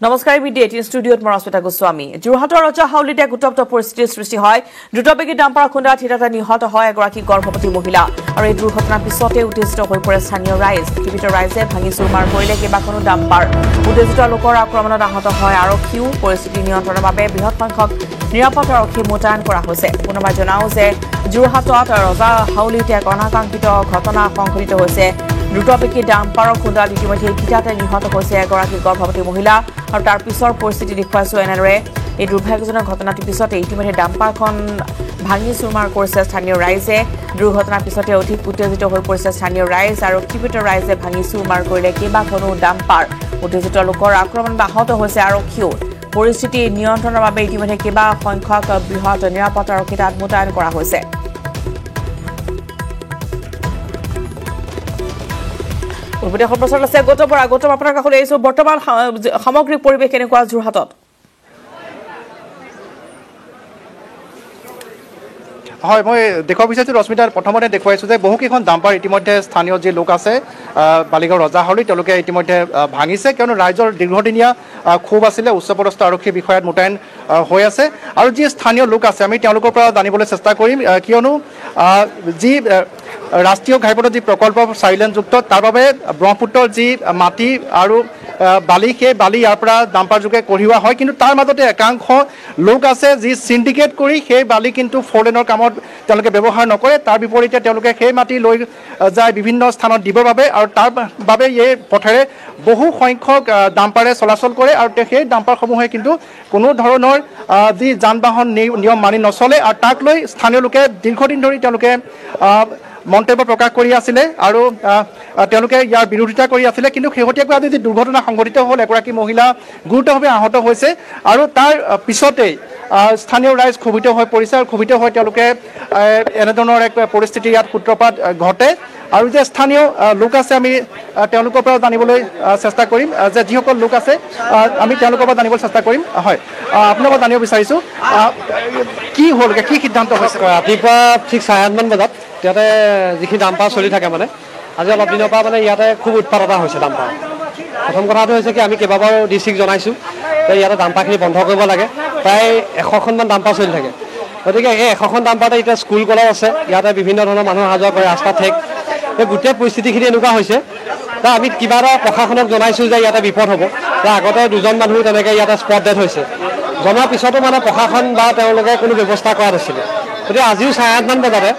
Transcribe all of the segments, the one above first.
নমস্কাৰ বিডি 18 ষ্টুডিঅ'ত মৰস্মিতা গোস্বামী যোৰহাটৰ ৰজা হাউলিত এক উত্তপ্ত পৰিস্থিতিৰ সৃষ্টি হয় দ্ৰুতবেগী ডাম্পাৰ খুন্দাত হিতাতে নিহত হয় এগৰাকী গৰ্ভৱতী মহিলা আৰু এই দুৰ্ঘটনাৰ পিছতে উত্তেজিত হৈ পৰে স্থানীয় ৰাইজ পীড়িত ৰাইজে ভাঙি চুৰমাৰ কৰিলে কেইবাখনো ডাম্পাৰ উত্তেজিত লোকৰ আক্ৰমণত আহত হয় আৰক্ষীও পৰিস্থিতি নিয়ন্ত্ৰণৰ বাবে বৃহৎ সংখ্যক নিৰাপত্তা আৰক্ষী মোতায়েন কৰা হৈছে পুনৰবাৰ জনাও যে যোৰহাটত ৰজা হাউলিত এক অনাকাংক্ষিত ঘটনা সংঘটিত হৈছে দ্ৰুতবেগী ডাম্পাৰৰ খুন্দাত ইতিমধ্যে হিতাতে নিহত হৈছে এগৰাকী গৰ্ভৱতী মহিলা আৰু তাৰ পিছৰ পৰিস্থিতি দেখুৱাইছো এনেদৰে এই দুৰ্ভাগ্যজনক ঘটনাটোৰ পিছতে ইতিমধ্যে ডাম্পাৰখন ভাঙি চুৰমাৰ কৰিছে স্থানীয় ৰাইজে দুৰ্ঘটনাৰ পিছতে অধিক উত্তেজিত হৈ পৰিছে স্থানীয় ৰাইজ আৰু পীড়িত ৰাইজে ভাঙি চুৰমাৰ কৰিলে কেইবাখনো ডাম্পাৰ উত্তেজিত লোকৰ আক্ৰমণত আহত হৈছে আৰক্ষীও পৰিস্থিতি নিয়ন্ত্ৰণৰ বাবে ইতিমধ্যে কেইবা সংখ্যক বৃহৎ নিৰাপত্তা আৰক্ষী তাত মোতায়েন কৰা হৈছে উদ্বেগৰ প্ৰচাৰ আছে গৌতম আপোনাৰ কাষলৈ আহিছো বৰ্তমান সামগ্ৰিক পৰিৱেশ কেনেকুৱা যোৰহাটত হয় মই দেখুৱাব বিচাৰিছোঁ ৰশ্মিতাৰ প্ৰথমতে দেখুৱাইছোঁ যে বহুকেইখন ডাম্পাৰ ইতিমধ্যে স্থানীয় যি লোক আছে বালিগাঁও ৰজাহাউলি তেওঁলোকে ইতিমধ্যে ভাঙিছে কিয়নো ৰাইজৰ দীৰ্ঘদিনীয়া ক্ষোভ আছিলে উচ্চপদস্থ আৰক্ষী বিষয়াত মোতায়েন হৈ আছে আৰু যি স্থানীয় লোক আছে আমি তেওঁলোকৰ পৰা জানিবলৈ চেষ্টা কৰিম কিয়নো যি ৰাষ্ট্ৰীয় ঘাইপথৰ যি প্ৰকল্প 4 লেনযুক্ত তাৰ বাবে ব্ৰহ্মপুত্ৰৰ যি মাটি আৰু বালি সেই বালি ইয়াৰ পৰা ডাম্পাৰ যোগে কঢ়িওৱা হয় কিন্তু তাৰ মাজতে একাংশ লোক আছে যি চিণ্ডিকেট কৰি সেই বালি কিন্তু 4 লেনৰ কামত তেওঁলোকে ব্যৱহাৰ নকৰে তাৰ বিপৰীতে তেওঁলোকে সেই মাটি লৈ যায় বিভিন্ন স্থানত দিবৰ বাবে আৰু তাৰ বাবে এই পথেৰে বহু সংখ্যক ডাম্পাৰে চলাচল কৰে আৰু সেই ডাম্পাৰসমূহে কিন্তু কোনো ধৰণৰ যি যান বাহন নিয়ম মানি নচলে আৰু তাক লৈ স্থানীয় লোকে দীৰ্ঘদিন ধৰি তেওঁলোকে মন্তব্য প্ৰকাশ কৰি আছিলে আৰু তেওঁলোকে ইয়াৰ বিৰোধিতা কৰি আছিলে কিন্তু শেহতীয়াকৈ আজি যি দুৰ্ঘটনা সংঘটিত হ'ল এগৰাকী মহিলা গুৰুতৰভাৱে আহত হৈছে আৰু তাৰ পিছতেই স্থানীয় ৰাইজ ক্ষোভিত হৈ পৰিছে আৰু ক্ষোভিত হৈ তেওঁলোকে এনেধৰণৰ এক পৰিস্থিতি ইয়াত সূত্ৰপাত ঘটে আৰু যে স্থানীয় লোক আছে আমি তেওঁলোকৰ পৰা জানিবলৈ চেষ্টা কৰিম যে যিসকল লোক আছে আমি তেওঁলোকৰ পৰা জানিবলৈ চেষ্টা কৰিম হয় আপোনালোকক জানিব বিচাৰিছোঁ কি হ'লগৈ কি সিদ্ধান্ত হৈছে ৰাতিপুৱা ঠিক 8:30 মান বজাত ইয়াতে যিখিনি ডাম্পাৰ চলি থাকে মানে আজি অলপ দিনৰ পৰা মানে ইয়াতে খুব উৎপাদন হৈছে ডাম্পাৰ প্ৰথম কথাটো হৈছে কি আমি কেইবাবাৰো ডিষ্ট্ৰিক্ট জনাইছোঁ যে ইয়াতে ডাম্পাৰখিনি বন্ধ কৰিব লাগে প্ৰায় 100খনমান ডাম্পাৰ চলি থাকে গতিকে এই 100খন ডাম্পাৰতে এতিয়া স্কুল কলেজ আছে ইয়াতে বিভিন্ন ধৰণৰ মানুহ অহা যোৱা কৰে ৰাস্তা ঠেক এই গোটেই পৰিস্থিতিখিনি এনেকুৱা হৈছে আমি কিবা এটা প্ৰশাসনক জনাইছোঁ যে ইয়াতে বিপদ হ'ব আগতে 2জন মানুহ তেনেকৈ ইয়াতে স্পট ডেথ হৈছে জনাৰ পিছতো মানে প্ৰশাসন বা তেওঁলোকে কোনো ব্যৱস্থা কৰা নাছিলে গতিকে আজিও 8:30 মান বজাতে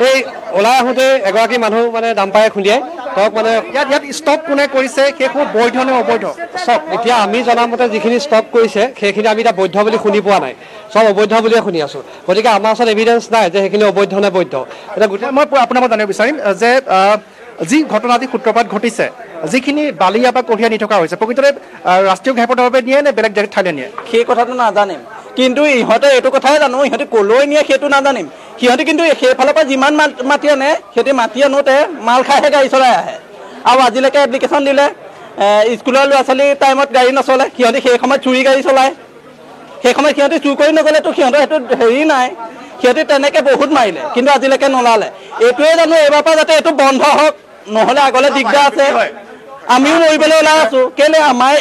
এই ওলাই আহোঁতে এগৰাকী মানুহ মানে ডাম্পাৰে খুন্দিয়াই তেওঁক মানে ইয়াত ষ্টপ কোনে কৰিছে সেইসমূহ বৈধ নে অবৈধ চব এতিয়া আমি জনামতে যিখিনি ষ্টপ কৰিছে সেইখিনি আমি এতিয়া বৈধ বুলি শুনি পোৱা নাই চব অবৈধ বুলিয়ে শুনি আছোঁ গতিকে আমাৰ ওচৰত এভিডেঞ্চ নাই যে সেইখিনি অবৈধ নে বৈধ এতিয়া গোটেই মই আপোনাৰ পৰা জানিব বিচাৰিম যে যি ঘটনা আজি সূত্ৰপাত ঘটিছে যিখিনি বালি ইয়াৰ পৰা কঢ়িয়াই নি থকা হৈছে প্ৰকৃততে ৰাষ্ট্ৰীয় ঘাইপথৰ বাবে নিয়ে নে বেলেগ ঠাইলৈ নিয়ে সেই কথাটো নাজানিম কিন্তু ইহঁতে এইটো কথাই জানো ইহঁতে ক'লৈ নিয়ে সেইটো নাজানিম সিহঁতে কিন্তু সেইফালৰ পৰা যিমান মাটি আনে সিহঁতে মাটি আনোতে মাল খাইহে গাড়ী চলাই আহে আৰু আজিলৈকে এপ্লিকেশ্যন দিলে স্কুলৰ ল'ৰা ছোৱালী টাইমত গাড়ী নচলে সিহঁতে সেই সময়ত চুৰি গাড়ী চলায় সেই সময়ত সিহঁতে চুৰ কৰি নগ'লেতো সিহঁতৰ সেইটো হেৰি নাই সিহঁতে তেনেকৈ বহুত মাৰিলে কিন্তু আজিলৈকে নোলালে এইটোৱে জানো এইবাৰ পৰা যাতে এইটো বন্ধ হওক নহ'লে আগলৈ দিগদাৰ আছে আমিও মৰিবলৈ ওলাই আছোঁ কেলৈ আমাৰ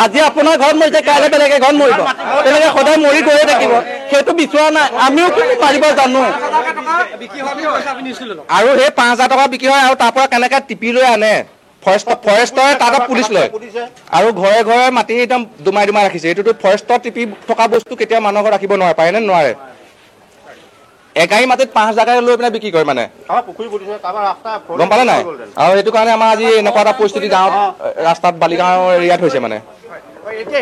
আজি আপোনাৰ ঘৰত মৰিছে কাইলৈ বেলেগে ঘৰত মৰিব তেনেকৈ সদায় মৰি গৈয়ে থাকিব সেইটো বিচৰা নাই আমিও কিন্তু মাৰিব জানো আৰু সেই 5,000 টকা বিক্ৰী হয় আৰু তাৰ পৰা কেনেকৈ টিপি লৈ আনে ফৰেষ্টৰে তাত পুলিচ লয় আৰু ঘৰে ঘৰে মাটি একদম দুমাই ৰাখিছে এইটোতো ফৰেষ্টৰ টিপি থকা বস্তু কেতিয়াও মানুহৰ ঘৰত ৰাখিব নোৱাৰে পাৰে নে নোৱাৰে এগাড়ী মাটিত 5,000 লৈ পিনে বিক্ৰী কৰে মানে গম পালে নাই আৰু সেইটো কাৰণে আমাৰ আজি এনেকুৱা এটা পৰিস্থিতি গাঁৱত ৰাস্তাত বালিগাঁও এৰিয়াত হৈছে মানে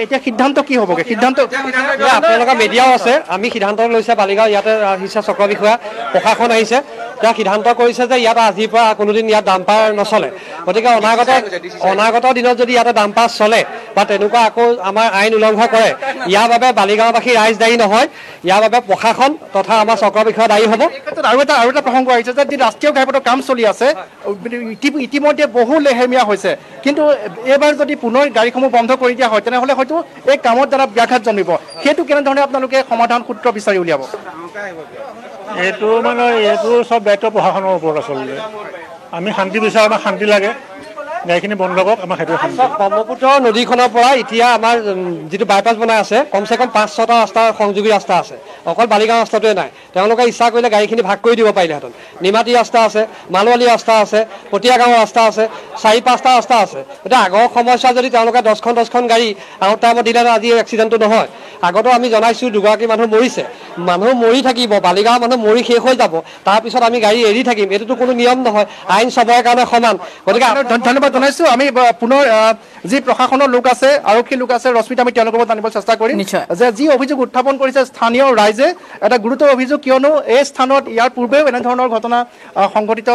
এতিয়া সিদ্ধান্ত কি হ'বগৈ সিদ্ধান্ত আপোনালোকৰ মিডিয়াও আছে আমি সিদ্ধান্ত লৈছে বালিগাঁও ইয়াতে আহিছে চক্ৰ বিষয়া প্ৰশাসন আহিছে তেওঁ সিদ্ধান্ত কৰিছে যে ইয়াত আজিৰ পৰা কোনোদিন ইয়াত ডাম্পাৰ নচলে গতিকে অনাগত দিনত যদি ইয়াতে ডাম্পাৰ চলে বা তেনেকুৱা আকৌ আমাৰ আইন উলংঘন কৰে ইয়াৰ বাবে বালিগাঁওবাসী ৰাইজ দায়ী নহয় ইয়াৰ বাবে প্ৰশাসন তথা আমাৰ চক্ৰ বিষয়া দায়ী হ'ব আৰু এটা প্ৰসংগ আহিছে যে যি ৰাষ্ট্ৰীয় ঘাইপথৰ কাম চলি আছে ইতিমধ্যে বহু লেহেমীয়া হৈছে কিন্তু এইবাৰ যদি পুনৰ গাড়ীসমূহ বন্ধ কৰি দিয়া হয় তেনেহ'লে হয়তো এই কামৰ দ্বাৰা ব্যাঘাত জন্মিব সেইটো কেনেধৰণে আপোনালোকে সমাধান সূত্ৰ বিচাৰি উলিয়াব এইটো মানে এইটো চব দায়িত্ব প্ৰশাসনৰ ওপৰত আচলতে আমি শান্তি বিচাৰোঁ আমাক শান্তি লাগে গাড়ীখিনি বন্ধ কৰক আমাৰ সেইটো ব্ৰহ্মপুত্ৰ নদীখনৰ পৰা এতিয়া আমাৰ যিটো বাইপাছ বনাই আছে কমচে কম 5-6টা ৰাস্তা সংযোগী ৰাস্তা আছে অকল বালিগাঁও ৰাস্তাটোৱে নাই তেওঁলোকে ইচ্ছা কৰিলে গাড়ীখিনি ভাগ কৰি দিব পাৰিলেহেঁতেন নিমাতী ৰাস্তা আছে মালৱালী ৰাস্তা আছে পটিয়া গাঁও ৰাস্তা আছে 4-5টা ৰাস্তা আছে এটা আগৰ সমস্যা যদি তেওঁলোকে 10খন গাড়ী আউট টাইমত দিলে আজি এক্সিডেণ্টটো নহয় আগতো আমি জনাইছোঁ দুগৰাকী মানুহ মৰিছে মানুহ মৰি থাকিব বালিগাঁও মানুহ মৰি শেষ হৈ যাব তাৰপিছত আমি গাড়ী এৰি থাকিম এইটোতো কোনো নিয়ম নহয় আইন চবৰে কাৰণে সমান গতিকে ধন্যবাদ জনাইছোঁ আমি পুনৰ যি প্ৰশাসনৰ লোক আছে আৰক্ষী লোক আছে ৰশ্মিতা আমি তেওঁলোকৰ পৰা জানিব চেষ্টা কৰিম যে যি অভিযোগ উত্থাপন কৰিছে স্থানীয় ৰাইজে এটা গুৰুতৰ অভিযোগ কিয়নো এই স্থানত ইয়াৰ পূৰ্বেও এনেধৰণৰ ঘটনা সংঘটিত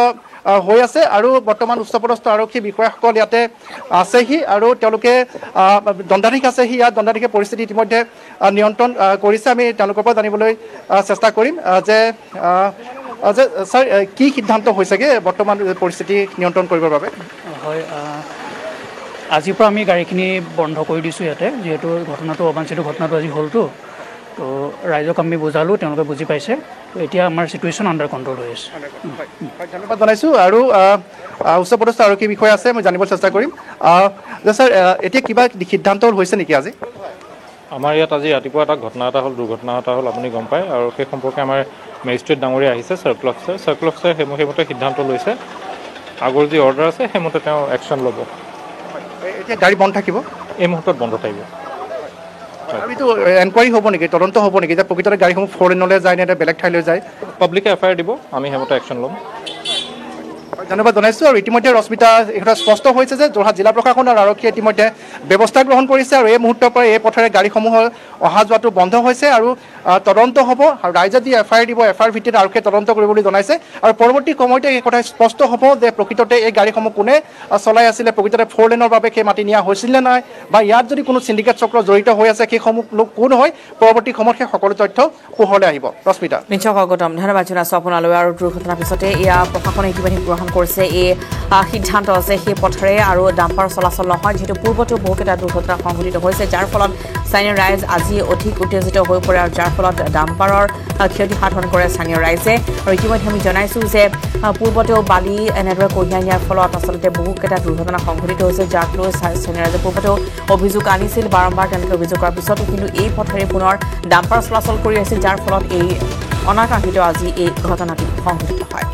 হৈ আছে আৰু বৰ্তমান উচ্চপদস্থ আৰক্ষী বিষয়াসকল ইয়াতে আছেহি আৰু তেওঁলোকে দণ্ডাধীশ আছেহি ইয়াত দণ্ডাধীশে পৰিস্থিতি ইতিমধ্যে নিয়ন্ত্ৰণ কৰিছে আমি তেওঁলোকৰ পৰা জানিবলৈ চেষ্টা কৰিম যে ছাৰ কি সিদ্ধান্ত হৈছেগৈ বৰ্তমান পৰিস্থিতি নিয়ন্ত্ৰণ কৰিবৰ বাবে হয় আজিৰ পৰা আমি গাড়ীখিনি বন্ধ কৰি দিছোঁ ইয়াতে যিহেতু ঘটনাটো অবাঞ্ছিত ঘটনাটো আজি হ'লতো তো ৰাইজক আমি বুজালোঁ তেওঁলোকে বুজি পাইছে তো এতিয়া আমাৰ চিটুৱেশ্যন আণ্ডাৰ কণ্ট্ৰল হৈ আছে ধন্যবাদ জনাইছোঁ আৰু উচ্চপদস্থ আৰক্ষী বিষয়া আছে মই জানিব চেষ্টা কৰিম যে ছাৰ এতিয়া কিবা সিদ্ধান্ত হৈছে নেকি আজি আমাৰ ইয়াত আজি ৰাতিপুৱা এটা ঘটনা এটা হ'ল দুৰ্ঘটনা এটা হ'ল আপুনি গম পায় আৰু সেই সম্পৰ্কে আমাৰ মেজিষ্ট্ৰেট ডাঙৰীয়া আহিছে চাৰ্কল অফিচাৰে সেইমতে সিদ্ধান্ত লৈছে আগৰ যি অৰ্ডাৰ আছে সেইমতে তেওঁ একশ্যন ল'ব এতিয়া গাড়ী বন্ধ থাকিব এই মুহূৰ্তত বন্ধ থাকিব আৰু এইটো এনকুৱাৰী হ'ব নেকি তদন্ত হ'ব নেকি যে প্ৰকৃততে গাড়ীসমূহ 4 লেনলৈ যায় নে বেলেগ ঠাইলৈ যায় পাব্লিকে এফআইআৰ দিব আমি সেইমতে একশ্যন ল'ম ধন্যবাদ জনাইছোঁ আৰু ইতিমধ্যে ৰশ্মিতা এইটো স্পষ্ট হৈছে যে যোৰহাট জিলা প্ৰশাসন আৰু আৰক্ষীয়ে ইতিমধ্যে ব্যৱস্থা গ্ৰহণ কৰিছে আৰু এই মুহূৰ্তৰ পৰা এই পথেৰে গাড়ীসমূহৰ অহা যোৱাটো বন্ধ হৈছে আৰু তদন্ত হ'ব আৰু ৰাইজে যি এফআইআৰ দিব এফআইআৰ ভিত্তিত আৰক্ষীয়ে তদন্ত কৰিবলৈ জনাইছে আৰু পৰৱৰ্তী সময়তে এই কথা স্পষ্ট হ'ব যে প্ৰকৃততে এই গাড়ীসমূহ কোনে চলাই আছিলে প্ৰকৃততে 4 লেনৰ বাবে সেই মাটি নিয়া হৈছিল নে নাই বা ইয়াত যদি কোনো চিণ্ডিকেট চক্ৰ জড়িত হৈ আছে সেইসমূহ লোক কোন হয় পৰৱৰ্তী সময়ত সেই সকলো তথ্য পোহৰলৈ আহিব ৰশ্মিতা নিশ্চয় গৌতম ধন্যবাদ জনাইছোঁ আপোনালৈ আৰু দুৰ্ঘটনাৰ পিছতে এয়া প্ৰশাসনে ইতিমধ্যে গ্ৰহণ কৰিছে এই সিদ্ধান্ত আছে সেই পথেৰে আৰু ডাম্পাৰ চলাচল নহয় যিহেতু পূৰ্বতেও বহুকেইটা দুৰ্ঘটনা সংঘটিত হৈছে যাৰ ফলত স্থানীয় ৰাইজ আজি অধিক উত্তেজিত হৈ পৰে আৰু যাৰ ফলত ডাম্পাৰৰ ক্ষতি সাধন কৰে স্থানীয় ৰাইজে আৰু ইতিমধ্যে আমি জনাইছোঁ যে পূৰ্বতেও বালি এনেদৰে কঢ়িয়াই নিয়াৰ ফলত আচলতে বহুকেইটা দুৰ্ঘটনা সংঘটিত হৈছে যাক লৈ স্থানীয় ৰাইজে পূৰ্বতেও অভিযোগ আনিছিল বাৰম্বাৰ তেওঁলোকে অভিযোগ কৰাৰ পিছতো কিন্তু এই পথেৰে পুনৰ ডাম্পাৰ চলাচল কৰি আছিল যাৰ ফলত এই অনাকাংক্ষিত আজি এই ঘটনাটি সংঘটিত হয়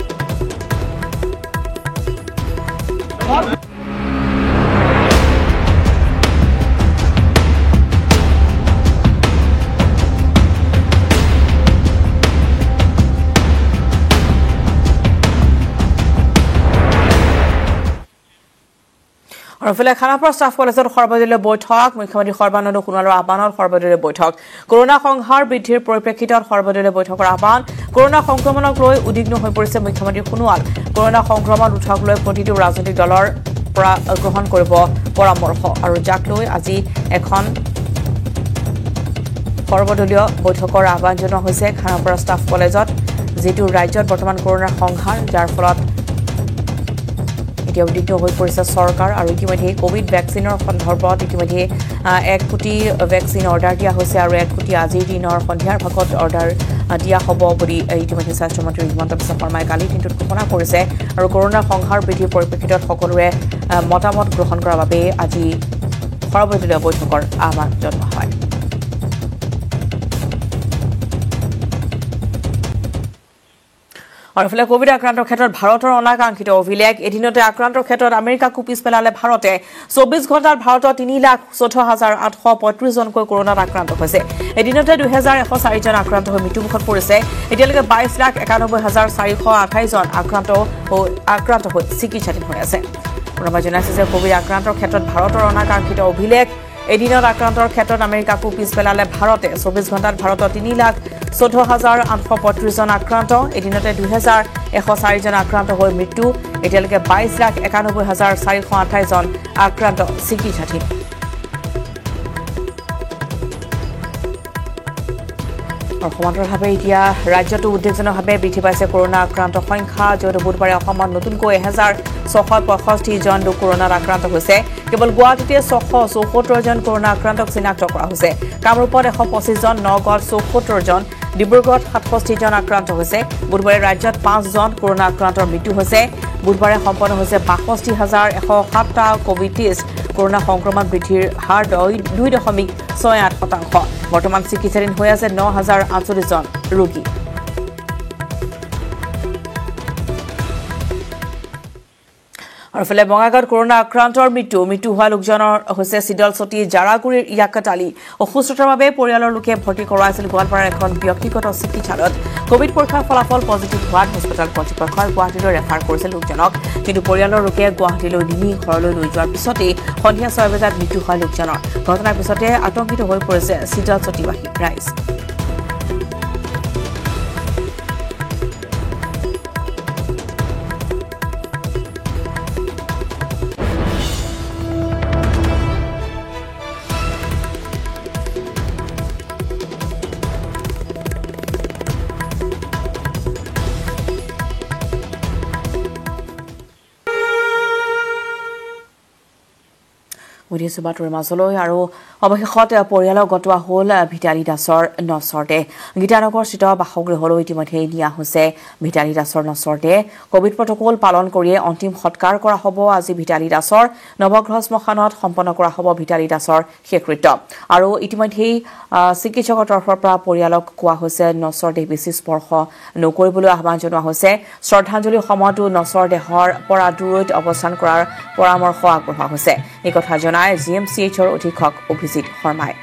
আৰু ইফালে খানাপাৰা ষ্টাফ কলেজত সৰ্বদলীয় বৈঠক মুখ্যমন্ত্ৰী সৰ্বানন্দ সোণোৱালৰ আহ্বানত সৰ্বদলীয় বৈঠক কৰোনা সংহাৰ বৃদ্ধিৰ পৰিপ্ৰেক্ষিতত সৰ্বদলীয় বৈঠকৰ আহ্বান কৰোনা সংক্ৰমণক লৈ উদ্বিগ্ন হৈ পৰিছে মুখ্যমন্ত্ৰী সোণোৱাল কৰোনা সংক্ৰমণ ৰোধক লৈ প্ৰতিটো ৰাজনৈতিক দলৰ পৰা গ্ৰহণ কৰিব পৰামৰ্শ আৰু যাক লৈ আজি এখন সৰ্বদলীয় বৈঠকৰ আহ্বান জনোৱা হৈছে খানাপাৰা ষ্টাফ কলেজত যিটো ৰাজ্যত বৰ্তমান কৰোনাৰ সংহাৰ যাৰ ফলত এতিয়া উদ্বিগ্ন হৈ পৰিছে চৰকাৰ আৰু ইতিমধ্যে কোভিড ভেকচিনৰ সন্দৰ্ভত ইতিমধ্যে 1 কোটি ভেকচিন অৰ্ডাৰ দিয়া হৈছে আৰু 1 কোটি আজিৰ দিনৰ সন্ধিয়াৰ ভাগত অৰ্ডাৰ দিয়া হ'ব বুলি ইতিমধ্যে স্বাস্থ্যমন্ত্ৰী হিমন্ত বিশ্ব শৰ্মাই কালি দিনটোত ঘোষণা কৰিছে আৰু কৰোনাৰ সংহাৰ বৃদ্ধিৰ পৰিপ্ৰেক্ষিতত সকলোৰে মতামত গ্ৰহণ কৰাৰ বাবে আজি সৰ্বদলীয় বৈঠকৰ আহ্বান জনোৱা হয় আৰু ইফালে কোভিড আক্ৰান্তৰ ক্ষেত্ৰত ভাৰতৰ অনাকাংক্ষিত অভিলেখ এদিনতে আক্ৰান্তৰ ক্ষেত্ৰত আমেৰিকাকো পিছ পেলালে ভাৰতে 24 ঘণ্টাত ভাৰতৰ 3,14,835 জনকৈ কৰোনাত আক্ৰান্ত হৈছে এদিনতে 2,104 জন আক্ৰান্ত হৈ মৃত্যুমুখত পৰিছে এতিয়ালৈকে 22,91,428 জন আক্ৰান্ত হৈ চিকিৎসাধীন হৈ আছে পুনৰবাৰ জনাইছে যে কোভিড আক্ৰান্তৰ ক্ষেত্ৰত ভাৰতৰ অনাকাংক্ষিত অভিলেখ এদিনত আক্ৰান্তৰ ক্ষেত্ৰত আমেৰিকাকো পিছ পেলালে ভাৰতে 24 ঘণ্টাত ভাৰতৰ 3,14,835 জন আক্ৰান্ত এদিনতে 2,104 জন আক্ৰান্ত হৈ মৃত্যু এতিয়ালৈকে 22,91,428 জন আক্ৰান্ত চিকিৎসাধীন সমান্তৰালভাৱে এতিয়া ৰাজ্যটো উদ্বেগজনকভাৱে বৃদ্ধি পাইছে কৰোনা আক্ৰান্ত সংখ্যা য'ত বুধবাৰে অসমত নতুনকৈ 1,665 জন লোক কৰোনাত আক্ৰান্ত হৈছে কেৱল গুৱাহাটীতে 674 জন কৰোনা আক্ৰান্তক চিনাক্ত কৰা হৈছে কামৰূপত 125 জন নগাঁৱত 74 জন ডিব্ৰুগড়ত 67 জন আক্ৰান্ত হৈছে বুধবাৰে ৰাজ্যত 5 জন কৰোনা আক্ৰান্তৰ মৃত্যু হৈছে বুধবাৰে সম্পন্ন হৈছে ৬২,১০৭টা কোভিড টেষ্ট কৰোনা সংক্ৰমণ বৃদ্ধিৰ হাৰ 2.68%। বৰ্তমান চিকিৎসাধীন হৈ আছে ৯,০৪৮জন ৰোগী। আৰু ফলে বঙাইগাঁৱত কৰোনা আক্ৰান্তৰ মৃত্যু হোৱা লোকজনৰ হৈছে চিডলচটী জাৰাগুৰিৰ ইয়াকাত আলী। অসুস্থতাৰ বাবে পৰিয়ালৰ লোকে ভৰ্তি কৰোৱাইছিল গোৱালপাৰাৰ এখন ব্যক্তিগত চিকিৎসালয়ত। কোভিড পৰীক্ষাৰ ফলাফল পজিটিভ হোৱাত হস্পিটেল কৰ্তৃপক্ষই গুৱাহাটীলৈ ৰেফাৰ কৰিছিল লোকজনক, কিন্তু পৰিয়ালৰ লোকে গুৱাহাটীলৈ নি ঘৰলৈ লৈ যোৱাৰ পিছতেই সন্ধিয়া ৬ বজাত মৃত্যু হোৱা লোকজনৰ। ঘটনাৰ পিছতে আতংকিত হৈ পৰিছে চিডলচটীবাসী ৰাইজ। উঠিছো বাতৰিৰ মাজলৈ আৰু অৱশেষত পৰিয়ালক গতোৱা হ'ল ভিতালী দাসৰ নচৰতে। গীতানগৰস্থিত বাসগৃহলৈ ইতিমধ্যে নিয়া হৈছে ভিতালী দাসৰ নচৰতে। কোভিড প্ৰটকল পালন কৰিয়ে অন্তিম সৎকাৰ কৰা হ'ব আজি ভিতালী দাসৰ। নৱগ্ৰহ শ্মশানত সম্পন্ন কৰা হ'ব ভিতালী দাসৰ শেষকৃত্য। আৰু ইতিমধ্যেই চিকিৎসকৰ তৰফৰ পৰা পৰিয়ালক কোৱা হৈছে নচৰ দেহ বেছি স্পৰ্শ নকৰিবলৈ আহ্বান জনোৱা হৈছে। শ্ৰদ্ধাঞ্জলিৰ সময়তো নচৰ দেহৰ পৰা দূৰৈত অৱস্থান কৰাৰ পৰামৰ্শ আগবঢ়োৱা হৈছে। এই কথা জনাই GMCHৰ অধীক্ষক অভিজিত শৰ্মাই।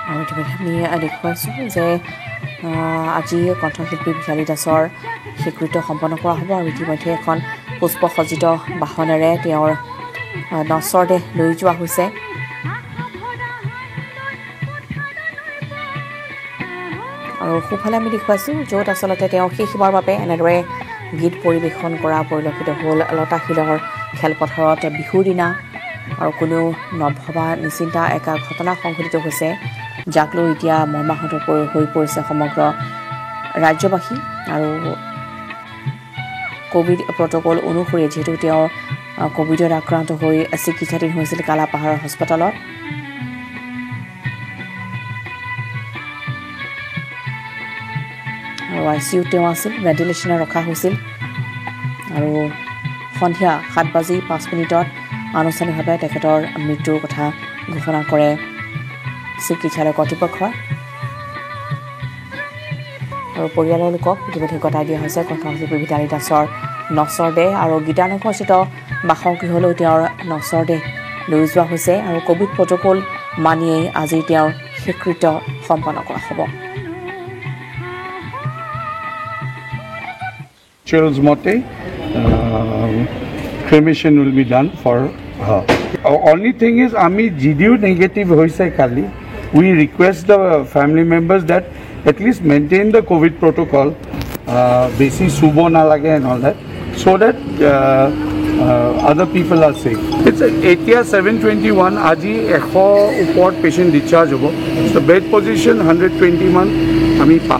আৰু ইতিমধ্যে আমি দেখুৱাইছোঁ যে আজি কণ্ঠশিল্পী ভিতালী দাসৰ শেষকৃত্য সম্পন্ন কৰা হ'ব আৰু ইতিমধ্যে এখন পুষ্পসজ্জিত বাহনেৰে তেওঁৰ নচৰ দেহ লৈ যোৱা হৈছে। আৰু সোঁফালে আমি দেখুৱাইছোঁ য'ত আচলতে তেওঁ শেষবাৰৰ বাবে এনেদৰে গীত পৰিৱেশন কৰা পৰিলক্ষিত হ'ল লতাশিলৰ খেলপথাৰত বিহুৰ দিনা। আৰু কোনেও নভবা নিচিন্তা এটা ঘটনা সংঘটিত হৈছে, যাক লৈ এতিয়া মৰ্মাহত হৈ পৰিছে সমগ্ৰ ৰাজ্যবাসী। আৰু কোভিড প্ৰটকল অনুসৰি যিহেতু তেওঁ কোভিডত আক্ৰান্ত হৈ চিকিৎসাধীন হৈছিল কালাপাহাৰৰ হস্পিটেলত। আৰু ICUত তেওঁ আছিল, ভেণ্টিলেশ্যনত ৰখা হৈছিল। আৰু সন্ধিয়া 7:05 আনুষ্ঠানিকভাৱে তেখেতৰ মৃত্যুৰ কথা ঘোষণা কৰে চিকিৎসালয় কৰ্তৃপক্ষই। আৰু পৰিয়ালৰ লোকক ইতিমধ্যে গতাই দিয়া হৈছে কণ্ঠশিল্পী ভিতালী দাসৰ নচৰ দেহ। আৰু গীতানগৰস্থিত বাসগৃহলৈ তেওঁৰ নচৰ দেহ লৈ যোৱা হৈছে আৰু কোভিড প্ৰটকল মানিয়েই আজি তেওঁৰ শেষকৃত্য সম্পন্ন কৰা হ'ব। মতে cremation will be done for her. Only thing is, ami GDU negative hoise kali. We request the family members that at least maintain the COVID protocol, basi subo na lage and all that, so that other people are safe. It's at 7:21. Aji 100 upor patient discharge hobo. So bed position 121. Ami pa.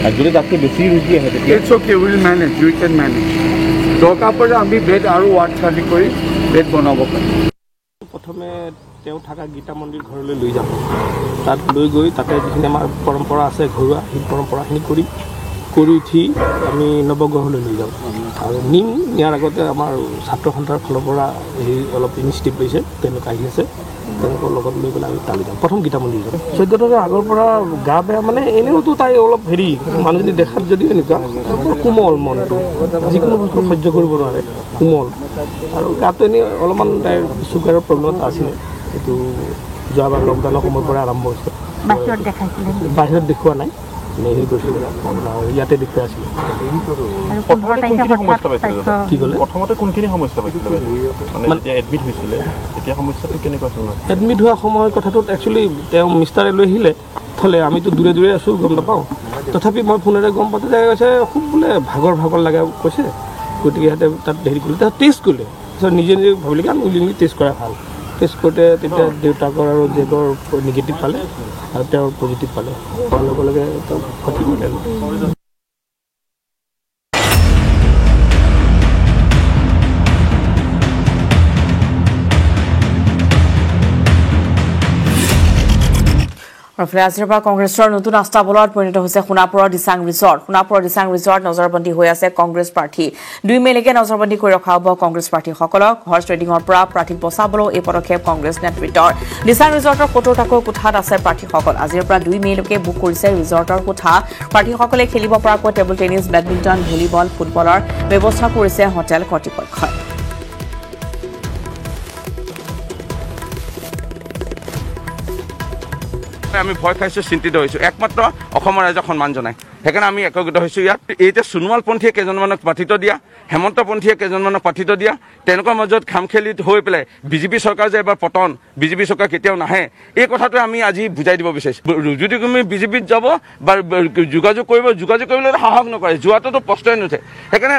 Ajule dakte besi rugi ahe. It's okay. We'll manage. We can manage. দৰকাৰ পৰে আমি bed আৰু ward খালী কৰি bed বনাব পাৰিম। প্ৰথমে তেওঁ থকা গীতা মন্দিৰ ঘৰলৈ লৈ যাম। তাত লৈ গৈ তাতে যিখিনি আমাৰ পৰম্পৰা আছে ঘৰুৱা, সেই পৰম্পৰাখিনি কৰি উঠি আমি নৱগ্ৰহলৈ লৈ যাম। আৰু নিয়াৰ আগতে আমাৰ ছাত্ৰ সন্থাৰ ফালৰ পৰা এই অলপ ইনিচিয়েটিভ লৈছে, তেওঁলোক আহি আছে, তেওঁলোকৰ লগত লৈ পেলাই আমি তালৈ যাম। প্ৰথম গীতা মন্দিৰ যাম। 14 আগৰ পৰা গা বেয়া, মানে এনেওতো তাই অলপ হেৰি মানুহজনী দেখাত যদিও এনেকুৱা কোমল, মনটো যিকোনো বস্তু সহ্য কৰিব নোৱাৰে, কোমল। আৰু গাটো এনেই অলপমান তাইৰ চুগাৰৰ প্ৰব্লেম এটা আছিলে, এইটো যোৱাবাৰ লকডাউনৰ সময়ৰ পৰা আৰম্ভ হৈছে। বাহিৰত দেখুওৱা নাই, হেৰি কৰিছিলে ইয়াতে দেখুৱাই আছিলোঁ কি ক'লে প্ৰথমতে কোনখিনি সমস্যা পাইছিলে মানে যেতিয়া এডমিট হৈছিলে তেতিয়া সমস্যাটো কেনেকুৱা ধৰণৰ এডমিট হোৱা সময়ৰ কথাটোত একচুৱেলি তেওঁ মিষ্টাৰে লৈ আহিলে থ'লে আমিতো দূৰে দূৰে আছোঁ গম নাপাওঁ তথাপি মই ফোনেৰে গম পাওঁতে যে কৈছে খুব বোলে ভাগৰ লাগে কৈছে গতিকে সিহঁতে তাত হেৰি কৰিলে তাত টেষ্ট কৰিলে তাৰপিছত নিজে ভাবিলে কি আমি উইলিংলি টেষ্ট কৰা ভাল টেষ্ট কৰোঁতে তেতিয়া দেউতাকৰ আৰু জীয়েকৰ নিগেটিভ পালে আৰু তেওঁৰ পজিটিভ পালে হোৱাৰ লগে লগে তেওঁ ক্ষতি কৰিলে আৰু আজিৰ পৰা কংগ্ৰেছৰ নতুন আস্থাবলত পৰিণত হৈছে সোণাপুৰৰ দিচাং ৰিজৰ্ট নজৰবন্দী হৈ আছে কংগ্ৰেছ প্ৰাৰ্থী 2 মেলৈকে নজৰবন্দী কৰি ৰখা হ'ব কংগ্ৰেছ প্ৰাৰ্থীসকলক হৰ্চ ট্ৰেডিঙৰ পৰা প্ৰাৰ্থীক বচাবলৈ এই পদক্ষেপ কংগ্ৰেছ নেতৃত্বৰ দিচাং ৰিজৰ্টৰ 70টাকৈ কোঠাত আছে প্ৰাৰ্থীসকল আজিৰ পৰা 2 মেলৈকে বুক কৰিছে ৰিজৰ্টৰ কোঠা প্ৰাৰ্থীসকলে খেলিব পৰাকৈ টেবুল টেনিছ বেডমিণ্টন ভলীবল ফুটবলৰ ব্যৱস্থা কৰিছে হোটেল কৰ্তৃপক্ষই আমি ভয় খাইছোঁ চিন্তিত হৈছোঁ একমাত্ৰ অসমৰ ৰাইজক সন্মান জনাই সেইকাৰণে আমি একত্ৰিত হৈছোঁ ইয়াত এতিয়া সোণোৱালপন্থীয়ে কেইজনমানক প্ৰাৰ্থিত্ব দিয়া হেমন্তপন্থীয়ে কেইজনমানক প্ৰাৰ্থিত্ব দিয়া তেনেকুৱা মাজত খামখেলি হৈ পেলাই বিজেপি চৰকাৰ যে এবাৰ পতন বিজেপি চৰকাৰ কেতিয়াও নাহে এই কথাটো আমি আজি বুজাই দিব বিচাৰিছোঁ যদি তুমি বিজেপিত যাব বা যোগাযোগ কৰিবলৈ সাহস নকৰে যোৱাটোতো প্ৰশ্নই নুঠে সেইকাৰণে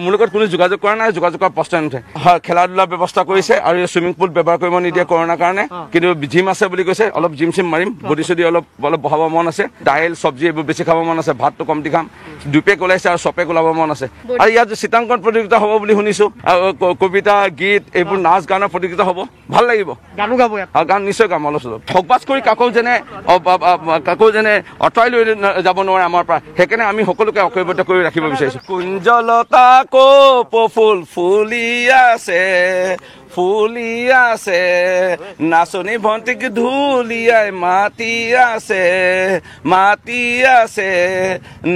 মোৰ লগত কোনো যোগাযোগ কৰা নাই যোগাযোগ কৰাৰ প্ৰশ্নই নুঠে খেলা ধূলাৰ ব্যৱস্থা কৰিছে আৰু চুইমিং পুল ব্যৱহাৰ কৰিব নিদিয়ে কৰোণাৰ কাৰণে কিন্তু জিম আছে বুলি কৈছে অলপ জিম চিম মাৰিম বডি চডি অলপ বহাব মন আছে দাইল চব্জি এইবোৰ বেছি খাব মন আছে ভাতটো কমটি খাম 2 পেক ওলাইছে আৰু 6 পেক ওলাব মন আছে আৰু ইয়াত চিত্ৰাংকন প্ৰতিযোগিতা হ'ব বুলি শুনিছোঁ কবিতা গীত এইবোৰ নাচ গানৰ প্ৰতিযোগিতা হ'ব ভাল লাগিব গান নিশ্চয় গাম অলপ চলপ ঠগবাজ কৰি কাকো যেনে অঁতৰাই লৈ যাব নোৱাৰে আমাৰ পৰা সেইকাৰণে আমি সকলোকে ঐক্যবদ্ধ কৰি ৰাখিব বিচাৰিছোঁ কুঞ্জলতা কপৌফুল ফুলি আছে নাচনী ভণ্টিক ঢুলিয়াই মাতি আছে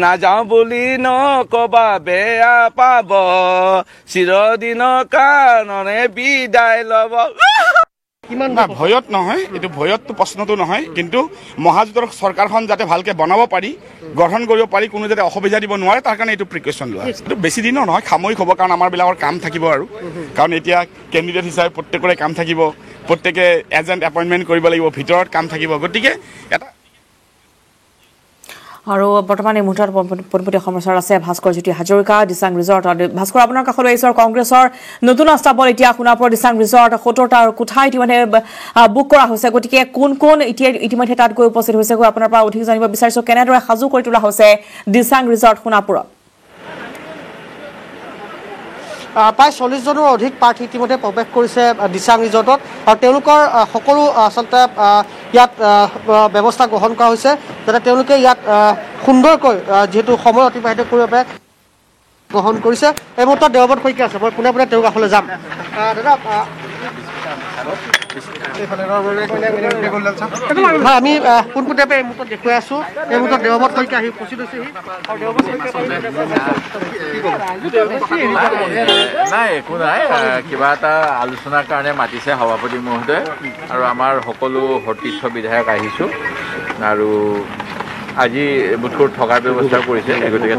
নাযাওঁ বুলি নকবা বেয়া পাব চিৰদিনৰ কাৰণে বিদায় ল'ব ভয়ত নহয় এইটো ভয়তটো প্ৰশ্নটো নহয় কিন্তু মহাজোঁটৰ চৰকাৰখন যাতে ভালকৈ বনাব পাৰি গঠন কৰিব পাৰি কোনো যাতে অসুবিধা দিব নোৱাৰে তাৰ কাৰণে এইটো প্ৰিকশ্যন লোৱা এইটো বেছি দিনৰ নহয় সাময়িক হ'ব কাৰণ আমাৰবিলাকৰ কাম থাকিব আৰু কাৰণ এতিয়া কেণ্ডিডেট হিচাপে প্ৰত্যেকৰে কাম থাকিব প্ৰত্যেকে এজেণ্ট এপইণ্টমেণ্ট কৰিব লাগিব ভিতৰত কাম থাকিব গতিকে এটা আৰু বৰ্তমান এই মুহূৰ্তত পোনপটীয়া সমাচাৰ আছে ভাস্কৰ জ্যোতি হাজৰিকা দিচাং ৰিজৰ্টত ভাস্কৰ আপোনাৰ কাষলৈ আহিছে কংগ্ৰেছৰ নতুন আস্থাবল এতিয়া সোণাপুৰৰ দিচাং ৰিজৰ্ট 70টা কোঠা ইতিমধ্যে বুক কৰা হৈছে গতিকে কোন ইতিমধ্যে তাত গৈ উপস্থিত হৈছে আপোনাৰ পৰা অধিক জানিব বিচাৰিছোঁ কেনেদৰে সাজু কৰি তোলা হৈছে দিচাং ৰিজৰ্ট সোণাপুৰত প্ৰায় 40জনৰ অধিক প্ৰাৰ্থী ইতিমধ্যে প্ৰৱেশ কৰিছে দিচাং ৰিজৰ্টত আৰু তেওঁলোকৰ সকলো আচলতে ইয়াত ব্যৱস্থা গ্ৰহণ কৰা হৈছে যাতে তেওঁলোকে ইয়াত সুন্দৰকৈ যিহেতু সময় অতিবাহিত কৰিব পাৰে গ্ৰহণ কৰিছে এই মুহূৰ্তত দেৱব্ৰত শইকীয়া আছে মই পোনে তেওঁৰ কাষলৈ যাম দাদা আমি পোনপটীয়াকৈ এই মুহূৰ্তত দেখুৱাই আছোঁ এই মুহূৰ্তত দেৱব্ৰত শইকীয়া আহি উপস্থিত হৈছেহি আৰু দেৱব্ৰত নাই একো নাই কিবা এটা আলোচনাৰ কাৰণে মাতিছে সভাপতি মহোদয় আৰু আমাৰ সকলো সতীৰ্থ বিধায়ক আহিছোঁ আৰু আজি বোধকৰো থকাৰ ব্যৱস্থা কৰিছে গতিকে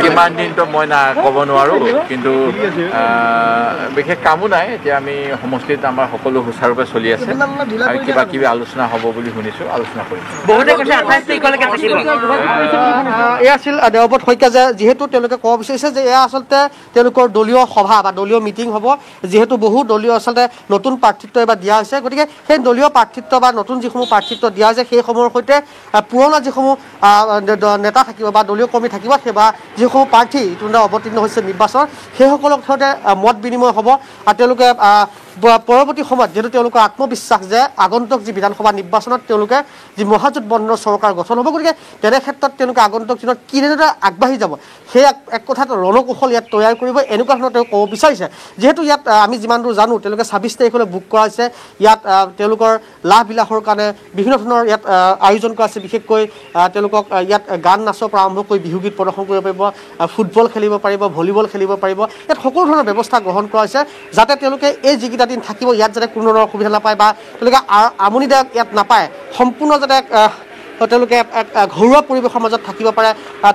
কিমান দিনটো মই ক'ব নোৱাৰোঁ কিন্তু বিশেষ কামো নাই এতিয়া আমি সমষ্টিত আমাৰ সকলো সুচাৰুৰূপে চলি আছে আৰু কিবা কিবি আলোচনা হ'ব বুলি শুনিছোঁ আলোচনা কৰিম এয়া আছিল দেৱব্ৰত শইকীয়া যে যিহেতু তেওঁলোকে ক'ব বিচাৰিছে যে এয়া আচলতে তেওঁলোকৰ দলীয় সভা বা দলীয় মিটিং হ'ব যিহেতু বহু দলীয় আচলতে নতুন প্ৰাৰ্থিত্ব এবাৰ দিয়া হৈছে গতিকে সেই দলীয় প্ৰাৰ্থিত্ব বা নতুন যিসমূহ প্ৰাৰ্থিত্ব দিয়া হৈছে সেইসমূহৰ সৈতে পুৰণা যিসমূহ নেতা থাকিব বা দলীয় কৰ্মী থাকিব সেই বা যিসমূহ প্ৰাৰ্থী ইতিমধ্যে অৱতীৰ্ণ হৈছে নিৰ্বাচনত সেইসকলৰ সৈতে মত বিনিময় হ'ব আৰু তেওঁলোকে পৰৱৰ্তী সময়ত যিহেতু তেওঁলোকৰ আত্মবিশ্বাস যে আগন্তুক যি বিধানসভা নিৰ্বাচনত তেওঁলোকে যি মহাজোঁট বন্ধৰ চৰকাৰ গঠন হ'ব গতিকে তেনে ক্ষেত্ৰত তেওঁলোকে আগন্তুক দিনত কিদৰে আগবাঢ়ি যাব সেই এক কথাত ৰণকৌশল ইয়াত তৈয়াৰ কৰিব এনেকুৱা ধৰণৰ তেওঁ ক'ব বিচাৰিছে যিহেতু ইয়াত আমি যিমান দূৰ জানো তেওঁলোকে 26 তাৰিখলৈ বুক কৰা হৈছে ইয়াত তেওঁলোকৰ লাভ বিলাসৰ কাৰণে বিভিন্ন ধৰণৰ ইয়াত আয়োজন কৰা আছে বিশেষকৈ তেওঁলোকক ইয়াত গান নাচৰ পৰা আৰম্ভ কৰি বিহুগীত প্ৰদৰ্শন কৰিব পাৰিব ফুটবল খেলিব পাৰিব ভলীবল খেলিব পাৰিব ইয়াত সকলো ধৰণৰ ব্যৱস্থা গ্ৰহণ কৰা হৈছে যাতে তেওঁলোকে এই যিকেইটা দিন থাকিব ইয়াত যাতে কোনো ধৰণৰ অসুবিধা নাপায় বা তেওঁলোকে আমনিদায়ক ইয়াত নাপায় সম্পূৰ্ণ যাতে তেওঁলোকে ঘৰুৱা পৰিৱেশৰ মাজত থাকিব পাৰে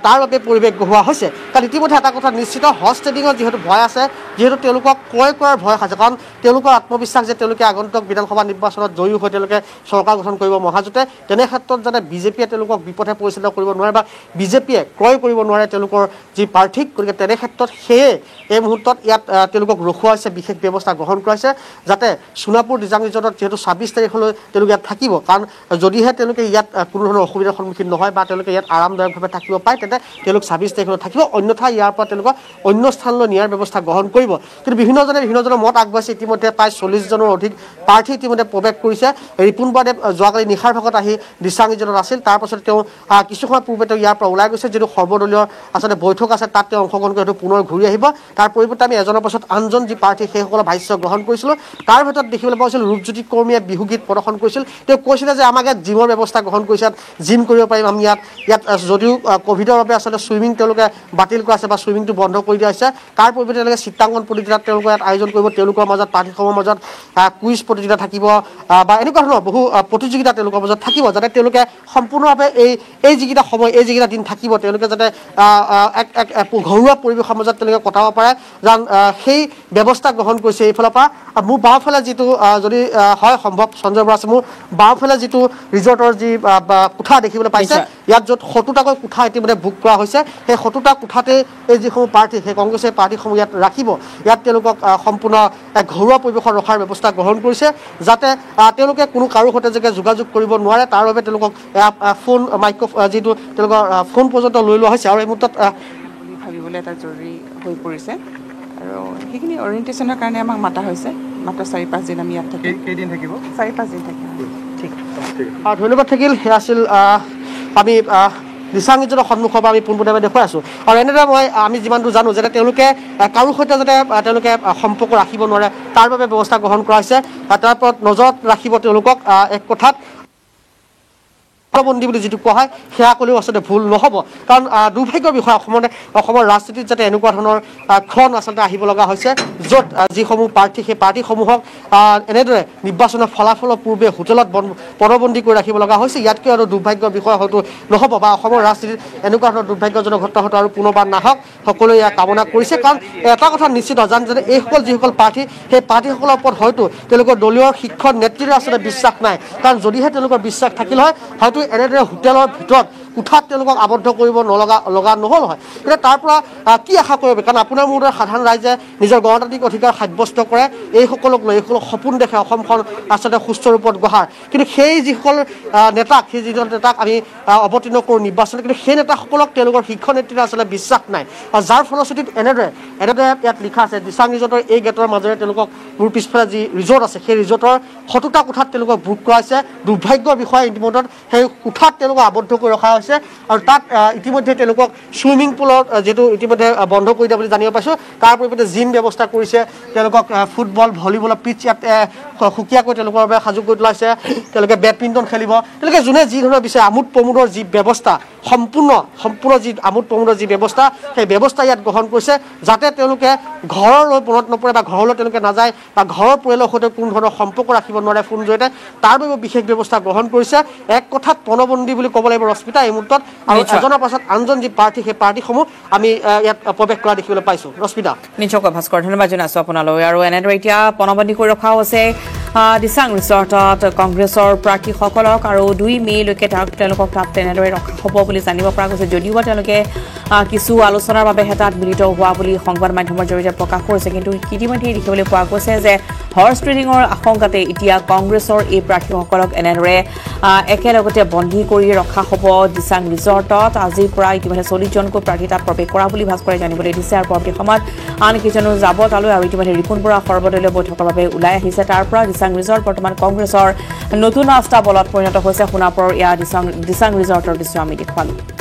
তাৰ বাবে পৰিৱেশ গঢ়োৱা হৈছে কাৰণ ইতিমধ্যে এটা কথা নিশ্চিত হৰ্চ ট্ৰেডিঙৰ যিহেতু ভয় আছে যিহেতু তেওঁলোকক ক্ৰয় কৰাৰ ভয় আছে কাৰণ তেওঁলোকৰ আত্মবিশ্বাস যে তেওঁলোকে আগন্তুক বিধানসভা নিৰ্বাচনত জয়ী হৈ তেওঁলোকে চৰকাৰ গঠন কৰিব মহাজোঁটে তেনে ক্ষেত্ৰত যাতে বিজেপিয়ে তেওঁলোকক বিপথে পৰিচালিত কৰিব নোৱাৰে বা বিজেপিয়ে ক্ৰয় কৰিব নোৱাৰে তেওঁলোকৰ যি প্ৰাৰ্থীক গতিকে তেনে ক্ষেত্ৰত সেয়ে এই মুহূৰ্তত ইয়াত তেওঁলোকক ৰখোৱা হৈছে বিশেষ ব্যৱস্থা গ্ৰহণ কৰা হৈছে যাতে সোণাপুৰ দিজাং ৰিজৰ্টত যিহেতু ২৬ তাৰিখলৈ তেওঁলোকে ইয়াত থাকিব কাৰণ যদিহে তেওঁলোকে ইয়াত কোনো ধৰণৰ অসুবিধাৰ সন্মুখীন নহয় বা তেওঁলোকে ইয়াত আৰামদায়কভাৱে থাকিব পাৰে তেন্তে তেওঁলোক ২৬ তাৰিখলৈ থাকিব অন্যথা ইয়াৰ পৰা তেওঁলোকক অন্য স্থানলৈ নিয়াৰ ব্যৱস্থা গ্ৰহণ কৰিব কিন্তু বিভিন্নজনৰ মত আগবাঢ়িছে ইতিমধ্যে প্ৰায় ৪০জনৰ অধিক প্ৰাৰ্থী ইতিমধ্যে প্ৰৱেশ কৰিছে ৰিপুণ বৰদেৱ যোৱাকালি নিশাৰ ভাগত আহি দিচাং ৰিজৰ্টত আছিল তাৰপাছত তেওঁ কিছু সময় পূৰ্বে তেওঁ ইয়াৰ পৰা ওলাই গৈছে যিটো সৰ্বদলীয় আচলতে বৈঠক আছে তাত তেওঁ অংশগ্ৰহণ কৰি পুনৰ ঘূৰি আহিব তাৰ পৰিৱৰ্তে আমি এজনৰ পাছত আনজন যি প্ৰাৰ্থী সেইসকলৰ ভাষ্য গ্ৰহণ কৰিছিলোঁ তাৰ ভিতৰত দেখিবলৈ পোৱা হৈছিল ৰূপজ্যোতি কৰ্মীয়ে বিহুগীত প্ৰদৰ্শন কৰিছিল তেওঁ কৈছিলে যে আমাক ইয়াত জিমৰ ব্যৱস্থা গ্ৰহণ কৰিছে জিম কৰিব পাৰিম আমি ইয়াত যদিও ক'ভিডৰ বাবে আচলতে ছুইমিং তেওঁলোকে বাতিল কৰা আছে বা ছুইমিংটো বন্ধ কৰি দিয়া হৈছে তাৰ পৰিৱৰ্তে তেওঁলোকে চিত্ৰাংকন প্ৰতিযোগিতা তেওঁলোকে ইয়াত আয়োজন কৰিব তেওঁলোকৰ মাজত প্ৰাৰ্থীসমূহৰ মাজত কুইজ প্ৰতিযোগিতা থাকিব বা এনেকুৱা ধৰণৰ বহু প্ৰতিযোগিতা তেওঁলোকৰ মাজত থাকিব যাতে তেওঁলোকে সম্পূৰ্ণভাৱে এই যিকেইটা সময় এই যিকেইটা দিন থাকিব তেওঁলোকে যাতে এক ঘৰুৱা পৰিৱেশৰ মাজত তেওঁলোকে কটাব পাৰে যেন সেই ব্যৱস্থা গ্ৰহণ কৰিছে এইফালৰ পৰা মোৰ বাওঁফালে যিটো যদি হয় সম্ভৱ সঞ্জয় বৰা আছে মোৰ বাওঁফালে যিটো ৰিজৰ্টৰ যি কোঠা দেখিবলৈ পাইছে ইয়াত য'ত ৭০টাকৈ কোঠা ইতিমধ্যে বুক কৰা হৈছে সেই ৭০টা কোঠাতে এই যিসমূহ প্ৰাৰ্থী সেই কংগ্ৰেছৰ প্ৰাৰ্থীসমূহ ইয়াত ৰাখিব ইয়াত তেওঁলোকক সম্পূৰ্ণ এক ঘৰুৱা পৰিৱেশত ৰখাৰ ব্যৱস্থা গ্ৰহণ কৰিছে যাতে তেওঁলোকে কোনো কাৰো সৈতে যে যোগাযোগ কৰিব নোৱাৰে তাৰ বাবে তেওঁলোকক ফোন যিটো তেওঁলোকৰ ফোন পৰ্যন্ত লৈ লোৱা হৈছে আৰু এই মুহূৰ্তত ভাবিবলৈ এটা জৰুৰী হৈ পৰিছে আৰু সেইখিনি অৰিয়েণ্টেশ্যনৰ কাৰণে আমাক মাতা হৈছে মাত্ৰ ৪-৫ দিন আমি ইয়াত থাকিম কেইদিন থাকিব ৪-৫ দিন থাকিম ঠিক ধন্যবাদ থাকিল সেয়া আছিল আমি দিচাং ৰিজৰ্টৰ সন্মুখৰ পৰা আমি পোনপটীয়াকৈ দেখুৱাই আছোঁ আৰু এনেদৰে আমি যিমান দূৰ জানো যাতে তেওঁলোকে কাৰো সৈতে যাতে তেওঁলোকে সম্পৰ্ক ৰাখিব নোৱাৰে তাৰ বাবে ব্যৱস্থা গ্ৰহণ কৰা হৈছে তাৰ ওপৰত নজৰত ৰাখিব তেওঁলোকক এক কথাত বন্দী বুলি যিটো কোৱা হয় সেয়া ক'লেও আচলতে ভুল নহ'ব কাৰণ দুৰ্ভাগ্যৰ বিষয় অসমৰ ৰাজনীতিত যাতে এনেকুৱা ধৰণৰ ক্ষণ আচলতে আহিব লগা হৈছে য'ত যিসমূহ প্ৰাৰ্থী সেই প্ৰাৰ্থীসমূহক এনেদৰে নিৰ্বাচনৰ ফলাফলৰ পূৰ্বে হোটেলত পদবন্দী কৰি ৰাখিব লগা হৈছে ইয়াতকৈ আৰু দুৰ্ভাগ্যৰ বিষয় হয়তো নহ'ব বা অসমৰ ৰাজনীতিত এনেকুৱা ধৰণৰ দুৰ্ভাগ্যজনক ঘটনা হয়তো আৰু পুনৰবাৰ নাহক সকলোৱে ইয়াক কামনা কৰিছে কাৰণ এটা কথা নিশ্চিত যে এইসকল যিসকল প্ৰাৰ্থী সেই প্ৰাৰ্থীসকলৰ ওপৰত হয়তো তেওঁলোকৰ দলীয় শিক্ষক নেতৃত্বৰ আচলতে বিশ্বাস নাই কাৰণ যদিহে তেওঁলোকৰ বিশ্বাস থাকিল হয় হয়তো এনেদৰে হোটেলৰ ভিতৰত কোঠাত তেওঁলোকক আবদ্ধ কৰিব লগা নহ'ল হয় কিন্তু তাৰ পৰা কি আশা কৰিব কাৰণ আপোনাৰ মোৰ সাধাৰণ ৰাইজে নিজৰ গণতান্ত্ৰিক অধিকাৰ সাব্যস্ত কৰে এইসকলক লৈ এইসকলক সপোন দেখে অসমখন আচলতে সুস্থ ৰূপত গঢ়াৰ কিন্তু সেই যিসকল নেতাক আমি অৱতীৰ্ণ কৰোঁ নিৰ্বাচনত কিন্তু সেই নেতাসকলক তেওঁলোকৰ শিক্ষক নেতৃত্বে আচলতে বিশ্বাস নাই আৰু যাৰ ফলশ্ৰুতিত এনেদৰে ইয়াত লিখা আছে দিচাং ৰিজৰ্টৰ এই গেটৰ মাজেৰে তেওঁলোকক মোৰ পিছফালে যি ৰিজৰ্ট আছে সেই ৰিজৰ্টৰ ৭০টা কোঠাত তেওঁলোকক বুক কৰা হৈছে দুৰ্ভাগ্যৰ বিষয়ে ইতিমধ্যে সেই কোঠাত তেওঁলোকক আবদ্ধ কৰি ৰখা হৈছে আৰু তাত ইতিমধ্যে তেওঁলোকক ছুইমিং পুলৰ যিটো ইতিমধ্যে বন্ধ কৰি দিয়া বুলি জানিব পাইছোঁ তাৰ পৰিৱৰ্তে জিম ব্যৱস্থা কৰিছে তেওঁলোকক ফুটবল ভলীবলৰ পিচ ইয়াত সুকীয়াকৈ তেওঁলোকৰ বাবে সাজু কৰি তোলা হৈছে তেওঁলোকে বেডমিণ্টন খেলিব তেওঁলোকে যোনে যি ধৰণৰ বিচাৰে আমোদ প্ৰমোদৰ যি ব্যৱস্থা সম্পূৰ্ণ যি আমোদ প্ৰমোদৰ যি ব্যৱস্থা সেই ব্যৱস্থা ইয়াত গ্ৰহণ কৰিছে যাতে তেওঁলোকে ঘৰলৈ মনত নপৰে বা ঘৰলৈ তেওঁলোকে নাযায় বা ঘৰৰ পৰিয়ালৰ সৈতে কোনো ধৰণৰ সম্পৰ্ক ৰাখিব নোৱাৰে ফোন জৰিয়তে তাৰ বাবে বিশেষ ব্যৱস্থা গ্ৰহণ কৰিছে এক কথাত পণবন্দী বুলি ক'ব লাগিব ৰশ্মিতা এই মুহূৰ্তত আৰু এজনৰ পাছত আনজন যি প্ৰাৰ্থী সেই প্ৰাৰ্থীসমূহ আমি ইয়াত প্ৰৱেশ কৰা দেখিবলৈ পাইছোঁ ৰশ্মিতা নিশ্চয়কৈ ভাস্কৰ ধন্যবাদ জনাইছোঁ আপোনালৈ আৰু এনেদৰে এতিয়া পণবন্দী কৰি ৰখা হৈছে দিচাং ৰিজৰ্টত কংগ্ৰেছৰ প্ৰাৰ্থীসকলক আৰু ২ মে'লৈকে তেওঁলোকক তাত তেনেদৰে ৰখা হ'ব বুলি জানিব পৰা গৈছে যদিও তেওঁলোকে কিছু আলোচনাৰ বাবে তাত মিলিত হোৱা বুলি সংবাদ মাধ্যমৰ জৰিয়তে প্ৰকাশ কৰিছে কিন্তু ইতিমধ্যে দেখিবলৈ পোৱা গৈছে যে হৰ্চ ট্ৰেডিঙৰ আশংকাতে এতিয়া কংগ্ৰেছৰ এই প্ৰাৰ্থীসকলক এনেদৰে একেলগতে বন্দী কৰি ৰখা হ'ব দিচাং ৰিজৰ্টত আজিৰ পৰা ইতিমধ্যে ৪০জনকৈ প্ৰাৰ্থী তাত প্ৰৱেশ কৰা বুলি ভাস্কৰে জানিবলৈ দিছে আৰু পৰৱৰ্তী সময়ত আন কেইজনো যাব তালৈ আৰু ইতিমধ্যে ৰিপুণ বৰা সৰ্বদলীয় বৈঠকৰ বাবে ওলাই আহিছে তাৰ পৰা দিচাং ৰিজৰ্ট বৰ্তমান কংগ্ৰেছৰ নতুন আস্থা বলত পৰিণত হৈছে সোণাপুৰৰ দিচাং ৰিজৰ্টৰ দৃশ্য আমি দেখুৱালোঁ